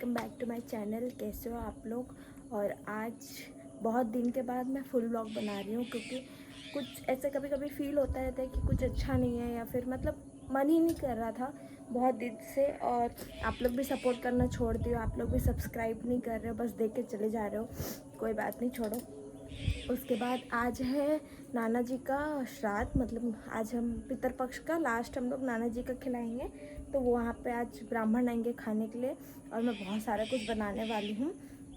Welcome back to my channel. कैसे हो आप लोग। और आज बहुत दिन के बाद मैं फुल व्लॉग बना रही हूँ क्योंकि कुछ ऐसे कभी कभी फील होता रहता है कि कुछ अच्छा नहीं है या फिर मतलब मन ही नहीं कर रहा था बहुत दिन से। और आप लोग भी सपोर्ट करना छोड़ दियो, आप लोग भी सब्सक्राइब नहीं कर रहे हो, बस देख के चले जा रहे हो। कोई बात नहीं, छोड़ो। उसके बाद आज है नाना जी का श्राद्ध, मतलब आज हम पितृपक्ष का लास्ट हम लोग नाना जी का खिलाएंगे। तो वो वहाँ पे आज ब्राह्मण आएंगे खाने के लिए और मैं बहुत सारा कुछ बनाने वाली हूँ।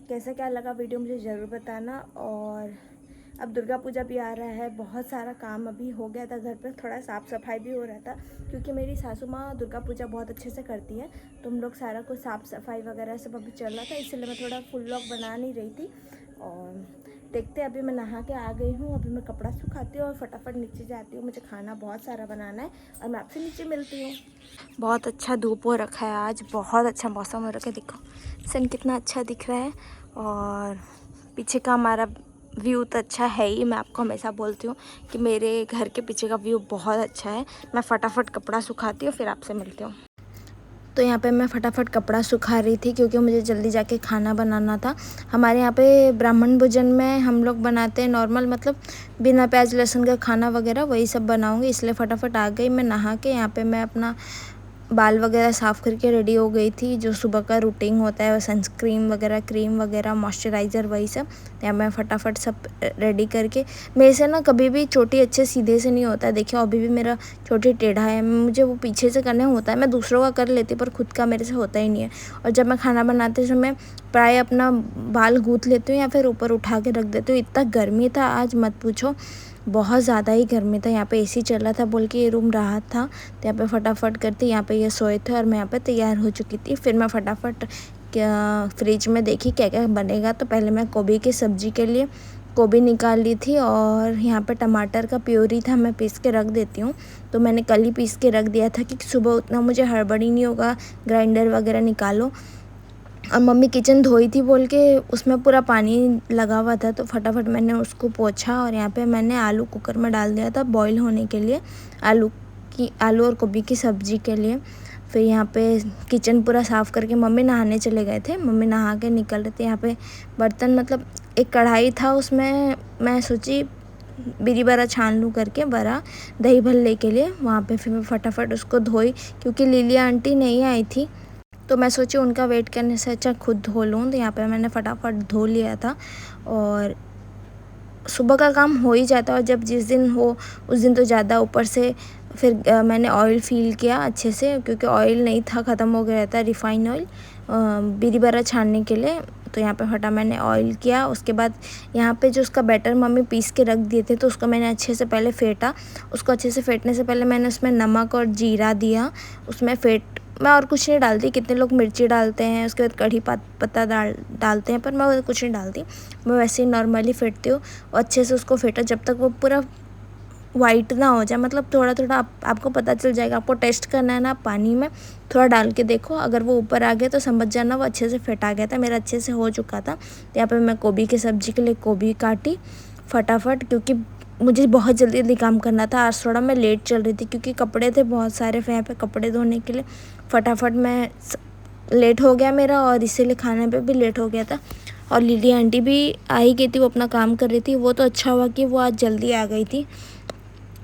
कैसा क्या लगा वीडियो मुझे ज़रूर बताना। और अब दुर्गा पूजा भी आ रहा है, बहुत सारा काम अभी हो गया था घर पर, थोड़ा साफ़ सफाई भी हो रहा था क्योंकि मेरी सासू माँ दुर्गा पूजा बहुत अच्छे से करती है। तो हम लोग सारा कुछ साफ़ सफाई वगैरह सब अभी चल रहा था, इसलिए मैं थोड़ा फुल व्लॉग बना नहीं रही थी। और देखते अभी मैं नहा के आ गई हूँ, अभी मैं कपड़ा सुखाती हूँ और फटाफट नीचे जाती हूँ। मुझे खाना बहुत सारा बनाना है और मैं आपसे नीचे मिलती हूँ। बहुत अच्छा धूप हो रखा है, आज बहुत अच्छा मौसम हो रखा है। देखो सन कितना अच्छा दिख रहा है और पीछे का हमारा व्यू तो अच्छा है ही। मैं आपको हमेशा बोलती हूँ कि मेरे घर के पीछे का व्यू बहुत अच्छा है। मैं फटाफट कपड़ा सुखाती हूँ फिर आपसे मिलती हूँ। तो यहाँ पे मैं फटाफट कपड़ा सुखा रही थी क्योंकि मुझे जल्दी जाके खाना बनाना था। हमारे यहाँ पे ब्राह्मण भोजन में हम लोग बनाते हैं नॉर्मल, मतलब बिना प्याज लहसुन का खाना वगैरह, वही सब बनाऊँगी। इसलिए फटाफट आ गई मैं नहा के। यहाँ पे मैं अपना बाल वगैरह साफ़ करके रेडी हो गई थी। जो सुबह का रूटीन होता है, सनस्क्रीन वगैरह, क्रीम वगैरह, मॉइस्चराइज़र, वही सब। या मैं फटाफट सब रेडी करके, मेरे से ना कभी भी चोटी अच्छे सीधे से नहीं होता है। देखिए अभी भी मेरा चोटी टेढ़ा है, मुझे वो पीछे से करने होता है। मैं दूसरों का कर लेती पर खुद का मेरे से होता ही नहीं है। और जब मैं खाना बनाते समय प्राय अपना बाल गूँथ लेती हूँ या फिर ऊपर उठा के रख देती हूँ। इतना गर्मी था आज मत पूछो, बहुत ज़्यादा ही गर्मी था। यहाँ पे एसी चल रहा था बोल के ये रूम राहत था। तो यहाँ पे फटाफट करती, यहाँ पे ये सोए थे और मैं यहाँ पे तैयार हो चुकी थी। फिर मैं फटाफट फ्रिज में देखी क्या क्या बनेगा। तो पहले मैं गोभी की सब्ज़ी के लिए गोभी निकाल ली थी और यहाँ पे टमाटर का प्योरी था, मैं पीस के रख देती हूँ। तो मैंने कल ही पीस के रख दिया था कि सुबह उतना मुझे हड़बड़ी नहीं होगा, ग्राइंडर वगैरह निकालो। और मम्मी किचन धोई थी बोल के उसमें पूरा पानी लगा हुआ था, तो फटाफट मैंने उसको पोंछा। और यहाँ पे मैंने आलू कुकर में डाल दिया था बॉईल होने के लिए, आलू और गोभी की सब्ज़ी के लिए। फिर यहाँ पे किचन पूरा साफ़ करके मम्मी नहाने चले गए थे, मम्मी नहा के निकल रहे थे। यहाँ पे बर्तन, मतलब एक कढ़ाई था, उसमें मैं सोची बिरी बरा छान लूँ करके, बरा दही भल्ले के लिए। वहाँ पे फिर मैं फटाफट उसको धोई क्योंकि लिलिया आंटी नहीं आई थी, तो मैं सोची उनका वेट करने से अच्छा खुद धो लूँ। तो यहाँ पे मैंने फटाफट धो लिया था और सुबह का काम हो ही जाता है। और जब जिस दिन हो उस दिन तो ज़्यादा, ऊपर से फिर मैंने ऑयल फ़िल किया अच्छे से क्योंकि ऑयल नहीं था, ख़त्म हो गया था रिफ़ाइन ऑयल बिरी बरा छानने के लिए। तो यहाँ पे फटा मैंने ऑयल किया। उसके बाद यहाँ पे जो उसका बैटर मम्मी पीस के रख दिए थे, तो उसको मैंने अच्छे से पहले फेंटा। उसको अच्छे से फेंटने से पहले मैंने उसमें नमक और जीरा दिया, उसमें मैं और कुछ नहीं डालती। कितने लोग मिर्ची डालते हैं, उसके बाद कढ़ी पत्ता डालते हैं, पर मैं कुछ नहीं डालती। मैं वैसे ही नॉर्मली फेंटती हूँ और अच्छे से उसको फेंटा जब तक वो पूरा वाइट ना हो जाए, मतलब थोड़ा थोड़ा आपको पता चल जाएगा। आपको टेस्ट करना है ना, पानी में थोड़ा डाल के देखो, अगर वो ऊपर आ गया तो समझ जाना वो अच्छे से फेंटा गया था। मेरा अच्छे से हो चुका था। तो यहाँ पे मैं गोभी की सब्ज़ी के लिए गोभी काटी फटाफट, क्योंकि मुझे बहुत जल्दी काम करना था। आज थोड़ा मैं लेट चल रही थी क्योंकि कपड़े थे बहुत सारे, फिर यहाँ पे कपड़े धोने के लिए फटाफट मैं लेट हो गया मेरा, और इसीलिए खाने पे भी लेट हो गया था। और लिली आंटी भी आ ही गई थी, वो अपना काम कर रही थी। वो तो अच्छा हुआ कि वो आज जल्दी आ गई थी,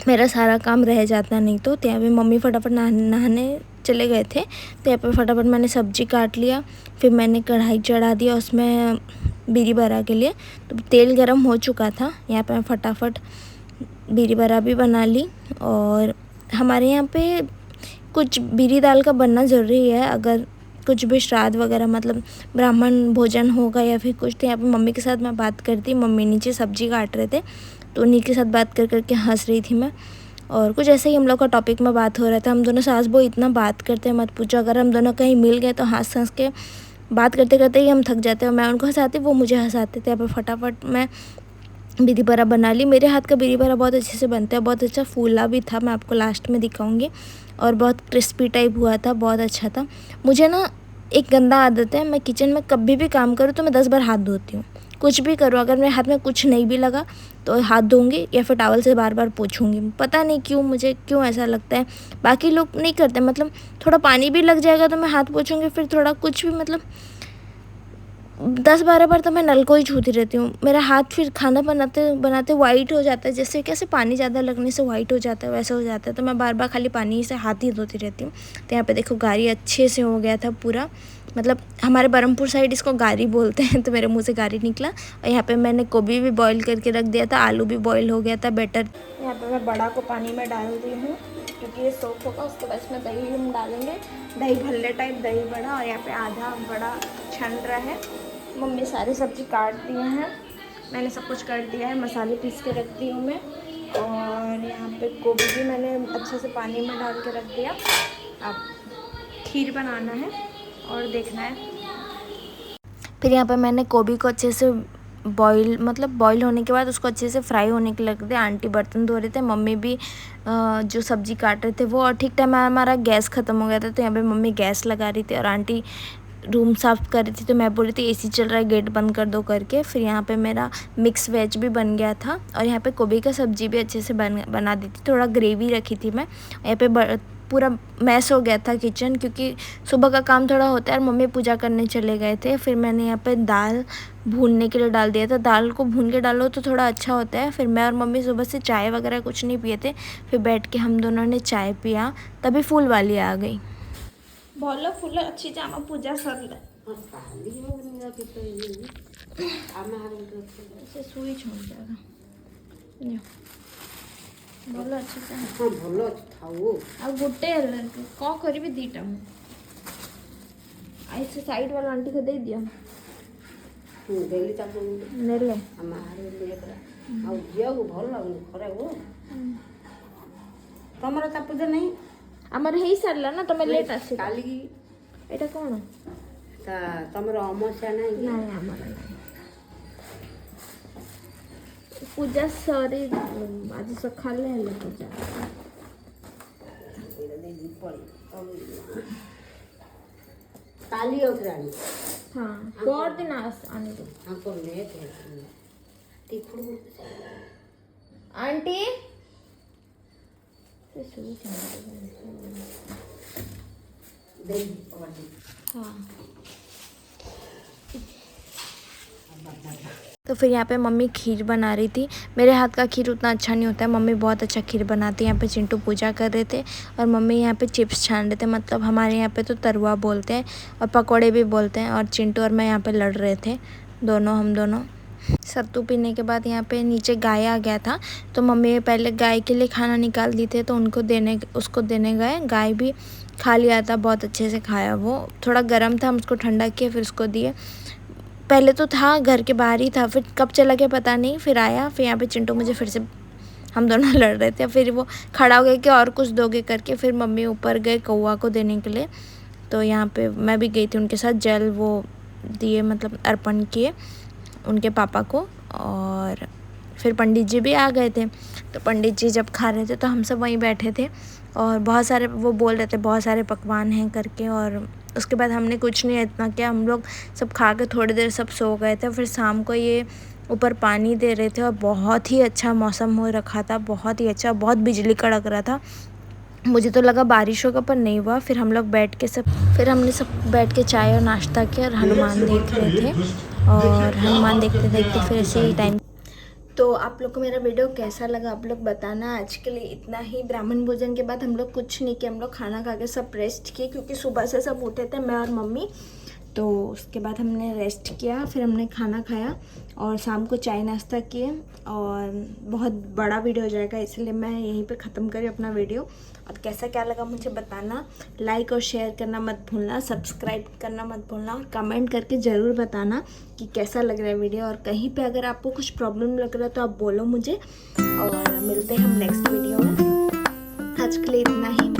मेरा सारा काम रह जाता नहीं तो। यहाँ पे मम्मी फटाफट नहाने चले गए थे, तो यहाँ पे फटाफट मैंने सब्ज़ी काट लिया। फिर मैंने कढ़ाई चढ़ा दिया उसमें बिरी बरा के लिए, तो तेल गरम हो चुका था। यहाँ पे मैं फटाफट बिरी बरा भी बना ली। और हमारे यहाँ पे कुछ बिरी दाल का बनना ज़रूरी है, अगर कुछ भी श्राद्ध वगैरह, मतलब ब्राह्मण भोजन होगा या फिर कुछ। तो यहाँ पे मम्मी के साथ मैं बात करती, मम्मी नीचे सब्ज़ी काट रहे थे, तो उन्हीं के साथ बात कर करके हंस रही थी मैं। और कुछ ऐसे ही हम लोग का टॉपिक में बात हो रहा था। हम दोनों सास बहू इतना बात करते हैं मत पूछो, अगर हम दोनों कहीं मिल गए तो हंस हंस के बात करते करते ही हम थक जाते हैं। मैं उनको हंसाती, वो मुझे हंसाते थे। यहाँ पर फटाफट मैं बिरी बरा बना ली। मेरे हाथ का बिरी बरा बहुत अच्छे से बनता है, बहुत अच्छा फूला भी था, मैं आपको लास्ट में दिखाऊंगी। और बहुत क्रिस्पी टाइप हुआ था, बहुत अच्छा था। मुझे ना एक गंदा आदत है, मैं किचन में कभी भी काम करूँ तो मैं 10 बार हाथ धोती हूँ। कुछ भी करूँ, अगर मेरे हाथ में कुछ नहीं भी लगा तो हाथ धोऊंगी या फिर टॉवल से बार बार पोंछूंगी। पता नहीं क्यों, मुझे क्यों ऐसा लगता है। बाकी लोग नहीं करते, मतलब थोड़ा पानी भी लग जाएगा तो मैं हाथ पोंछूंगी, फिर थोड़ा कुछ भी, मतलब 10-12 बार तो मैं नल को ही छूती रहती हूँ। मेरा हाथ फिर खाना बनाते बनाते वाइट हो जाता है, जैसे कैसे पानी ज़्यादा लगने से वाइट हो जाता है वैसा हो जाता है। तो मैं बार बार खाली पानी से हाथ ही धोती रहती हूँ। तो यहाँ पे देखो गारी अच्छे से हो गया था पूरा, मतलब हमारे बरहमपुर साइड इसको गारी बोलते हैं, तो मेरे मुँह से गारी निकला। और यहाँ पर मैंने गोभी भी बॉयल करके रख दिया था, आलू भी बॉयल हो गया था बेटर। यहाँ पर मैं बड़ा को पानी में डाल दी हूँ क्योंकि ये सोख होगा। उसके बाद इसमें दही हम डालेंगे, दही भल्ले टाइप दही बड़ा। और यहाँ पे आधा बड़ा छन रहा है। मम्मी सारी सब्ज़ी काट दिए हैं, मैंने सब कुछ कर दिया है, मसाले पीस के रख दी हूँ मैं। और यहाँ पे गोभी भी मैंने अच्छे से पानी में डाल के रख दिया। अब खीर बनाना है और देखना है। फिर यहाँ पे मैंने गोभी को अच्छे से बॉईल होने के बाद उसको अच्छे से फ्राई होने के लग दिया। आंटी बर्तन धो रहे थे, मम्मी भी जो सब्ज़ी काट रहे थे वो। और ठीक टाइम हमारा गैस ख़त्म हो गया था, तो यहाँ पे मम्मी गैस लगा रही थी और आंटी रूम साफ़ कर रही थी। तो मैं बोल रही थी एसी चल रहा है, गेट बंद कर दो करके। फिर यहाँ पे मेरा मिक्स वेज भी बन गया था और यहाँ पे गोभी का सब्ज़ी भी अच्छे से बना दी थी। थोड़ा ग्रेवी रखी थी मैं। यहाँ पे पूरा मैस हो गया था किचन, क्योंकि सुबह का काम थोड़ा होता है और मम्मी पूजा करने चले गए थे। फिर मैंने यहाँ पे दाल भूनने के लिए डाल दिया था। दाल को भून के डालो तो थोड़ा अच्छा होता है। फिर मैं और मम्मी सुबह से चाय वगैरह कुछ नहीं पिए थे, फिर बैठ के हम दोनों ने चाय पिया, तभी फूल वाली आ गई। ଭଲ ଫୁଲ ଅଛି ଯେ ଆମ ପୂଜା ସରିଲା। ସେ ଶୋଇଛନ୍ତି ଭଲ ଅଛି ଭଲ ଅଛି ଥାଉ। ଆଉ ଗୋଟେ ହେଲା କ'ଣ କରିବି ଦୁଇଟା ମୁଁ ଆଇ ସେ ସାଇଡ୍ ବାଲା ଆଣ୍ଟିକୁ ଦେଇଦିଅ। ଦେଲି ତାକୁ ନେଲେ ଆଉ ଝିଅକୁ ଭଲ ଲାଗୁନି ଖରାକୁ। ତମର ତା ପୂଜା ନାହିଁ? ଆମର ହେଇ ସାରିଲା ନା, ତମେ ଲେଟ୍ ଆସିଲ କାଲି। ଏଇଟା କ'ଣ ତମର ଅମାବାସ୍ୟା ନାହିଁ? ନାଇଁ ଆମର ନାହିଁ। ପୂଜା ସରି ଆଜି ସକାଳେ ହେଲା ପୂଜା। କାଲି ଉଠରାଣି ହଁ ପରଦିନ ଆଣିବୁ। ଆଣ୍ଟି तो फिर यहाँ पे मम्मी खीर बना रही थी। मेरे हाथ का खीर उतना अच्छा नहीं होता है, मम्मी बहुत अच्छा खीर बनाती है। यहाँ पे चिंटू पूजा कर रहे थे और मम्मी यहाँ पे चिप्स छान रहे थे, मतलब हमारे यहाँ पे तो तरुआ बोलते हैं और पकोड़े भी बोलते हैं। और चिंटू और मैं यहाँ पे लड़ रहे थे हम दोनों। सत्तू पीने के बाद यहाँ पे नीचे गाय आ गया था, तो मम्मी पहले गाय के लिए खाना निकाल दी थे, तो उसको देने गए। गाय भी खा लिया था, बहुत अच्छे से खाया। वो थोड़ा गर्म था, हम उसको ठंडा किए फिर उसको दिए। पहले तो था घर के बाहर ही था, फिर कब चला गया पता नहीं, फिर आया। फिर यहाँ पे चिंटू मुझे फिर से, हम दोनों लड़ रहे थे। फिर वो खड़ा हो गया कि और कुछ दोगे करके। फिर मम्मी ऊपर गए कौआ को देने के लिए, तो यहाँ पे मैं भी गई थी उनके साथ। जल वो दिए, मतलब अर्पण किए उनके पापा को। और फिर पंडित जी भी आ गए थे, तो पंडित जी जब खा रहे थे तो हम सब वहीं बैठे थे और बहुत सारे वो बोल रहे थे बहुत सारे पकवान हैं करके। और उसके बाद हमने कुछ नहीं इतना किया, हम लोग सब खा के थोड़ी देर सब सो गए थे। फिर शाम को ये ऊपर पानी दे रहे थे और बहुत ही अच्छा मौसम हो रखा था, बहुत ही अच्छा, बहुत बिजली कड़क रहा था। मुझे तो लगा बारिश होगा पर नहीं हुआ। फिर हम लोग हमने सब बैठ के चाय और नाश्ता किया और हनुमान देख रहे थे। और हनुमान देखते देखते फिर ऐसे ही टाइम। तो आप लोग को मेरा वीडियो कैसा लगा आप लोग बताना। आज के लिए इतना ही। ब्राह्मण भोजन के बाद हम लोग कुछ नहीं किया, हम लोग खाना खा के सब रेस्ट किए, क्योंकि सुबह से सब उठे थे मैं और मम्मी। तो उसके बाद हमने रेस्ट किया, फिर हमने खाना खाया और शाम को चाय नाश्ता किए। और बहुत बड़ा वीडियो हो जाएगा, इसलिए मैं यहीं पे ख़त्म करी अपना वीडियो। और कैसा क्या लगा मुझे बताना, लाइक और शेयर करना मत भूलना, सब्सक्राइब करना मत भूलना और कमेंट करके ज़रूर बताना कि कैसा लग रहा है वीडियो। और कहीं पे अगर आपको कुछ प्रॉब्लम लग रहा है तो आप बोलो मुझे। और मिलते हैं हम नेक्स्ट वीडियो में। आज के लिए इतना ही।